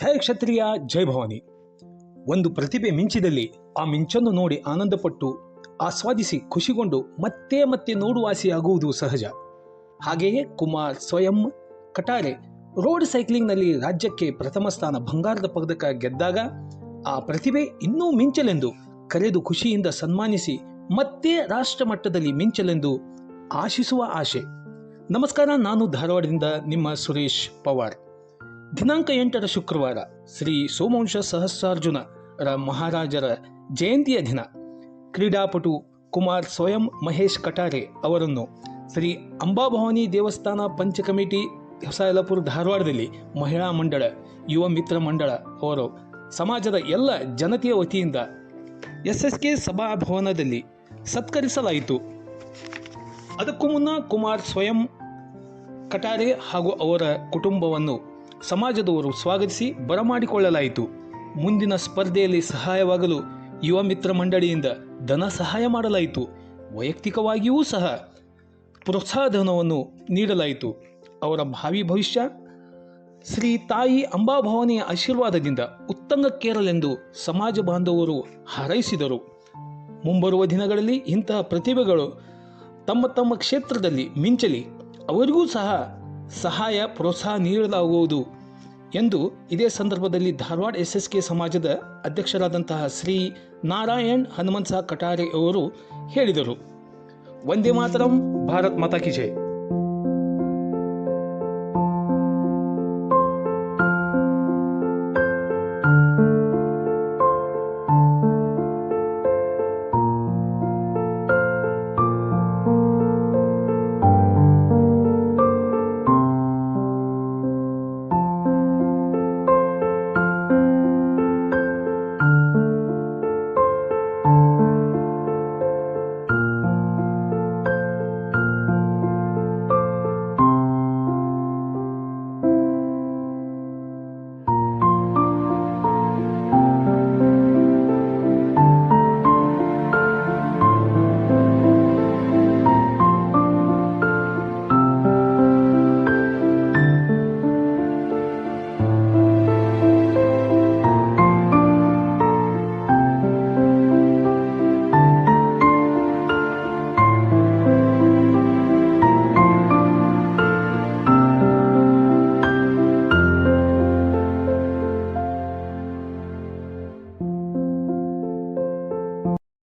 ಜಯ ಕ್ಷತ್ರಿಯ ಜೈ ಭವಾನಿ. ಒಂದು ಪ್ರತಿಭೆ ಮಿಂಚಿದಲ್ಲಿ ಆ ಮಿಂಚನ್ನು ನೋಡಿ ಆನಂದಪಟ್ಟು ಆಸ್ವಾದಿಸಿ ಖುಷಿಗೊಂಡು ಮತ್ತೆ ಮತ್ತೆ ನೋಡುವಾಸಿಯಾಗುವುದು ಸಹಜ. ಹಾಗೆಯೇ ಕುಮಾರ್ ಸ್ವಯಂ ಕಟಾರೆ ರೋಡ್ ಸೈಕ್ಲಿಂಗ್ನಲ್ಲಿ ರಾಜ್ಯಕ್ಕೆ ಪ್ರಥಮ ಸ್ಥಾನ ಬಂಗಾರದ ಪದಕ ಗೆದ್ದಾಗ ಆ ಪ್ರತಿಭೆ ಇನ್ನೂ ಮಿಂಚಲೆಂದು ಕರೆದು ಖುಷಿಯಿಂದ ಸನ್ಮಾನಿಸಿ ಮತ್ತೆ ರಾಷ್ಟ್ರ ಮಟ್ಟದಲ್ಲಿ ಮಿಂಚಲೆಂದು ಆಶಿಸುವ ಆಶೆ. ನಮಸ್ಕಾರ, ನಾನು ಧಾರವಾಡದಿಂದ ನಿಮ್ಮ ಸುರೇಶ್ ಪವಾರ್. ದಿನಾಂಕ 8 ಶುಕ್ರವಾರ ಶ್ರೀ ಸೋಮವಂಶ ಸಹಸ್ರಾರ್ಜುನರ ಮಹಾರಾಜರ ಜಯಂತಿಯ ದಿನ ಕ್ರೀಡಾಪಟು ಕುಮಾರ್ ಸ್ವಯಂ ಮಹೇಶ್ ಕಟಾರೆ ಅವರನ್ನು ಶ್ರೀ ಅಂಬಾಭವಾನಿ ದೇವಸ್ಥಾನ ಪಂಚ ಕಮಿಟಿ ಹೊಸ ಯಲ್ಲಾಪುರ ಧಾರವಾಡದಲ್ಲಿ ಮಹಿಳಾ ಮಂಡಳ, ಯುವ ಮಿತ್ರ ಮಂಡಳ ಅವರು ಸಮಾಜದ ಎಲ್ಲ ಜನತೆಯ ವತಿಯಿಂದ SSK ಸಭಾಭವನದಲ್ಲಿ ಸತ್ಕರಿಸಲಾಯಿತು. ಅದಕ್ಕೂ ಮುನ್ನ ಕುಮಾರ್ ಸ್ವಯಂ ಕಟಾರೆ ಹಾಗೂ ಅವರ ಕುಟುಂಬವನ್ನು ಸಮಾಜದವರು ಸ್ವಾಗತಿಸಿ ಬರಮಾಡಿಕೊಳ್ಳಲಾಯಿತು. ಮುಂದಿನ ಸ್ಪರ್ಧೆಯಲ್ಲಿ ಸಹಾಯವಾಗಲು ಯುವ ಮಿತ್ರ ಮಂಡಳಿಯಿಂದ ಧನ ಸಹಾಯ ಮಾಡಲಾಯಿತು. ವೈಯಕ್ತಿಕವಾಗಿಯೂ ಸಹ ಪ್ರೋತ್ಸಾಹಧನವನ್ನು ನೀಡಲಾಯಿತು. ಅವರ ಭಾವಿ ಭವಿಷ್ಯ ಶ್ರೀ ತಾಯಿ ಅಂಬಾಭವಾನಿಯ ಆಶೀರ್ವಾದದಿಂದ ಉತ್ತುಂಗಕ್ಕೇರಲೆಂದು ಸಮಾಜ ಬಾಂಧವರು ಹಾರೈಸಿದರು. ಮುಂಬರುವ ದಿನಗಳಲ್ಲಿ ಇಂತಹ ಪ್ರತಿಭೆಗಳು ತಮ್ಮ ತಮ್ಮ ಕ್ಷೇತ್ರದಲ್ಲಿ ಮಿಂಚಲಿ, ಅವರಿಗೂ ಸಹ ಸಹಾಯ ಪ್ರೋತ್ಸಾಹ ನೀಡಲಾಗುವುದು ಎಂದು ಇದೇ ಸಂದರ್ಭದಲ್ಲಿ ಧಾರವಾಡ SSK ಸಮಾಜದ ಅಧ್ಯಕ್ಷರಾದಂತಹ ಶ್ರೀ ನಾರಾಯಣ್ ಹನುಮಂತ ಕಟಾರೆ ಅವರು ಹೇಳಿದರು. ವಂದೇ ಮಾತರಂ, ಭಾರತ್ ಮಾತಾ ಕಿ ಜೈ.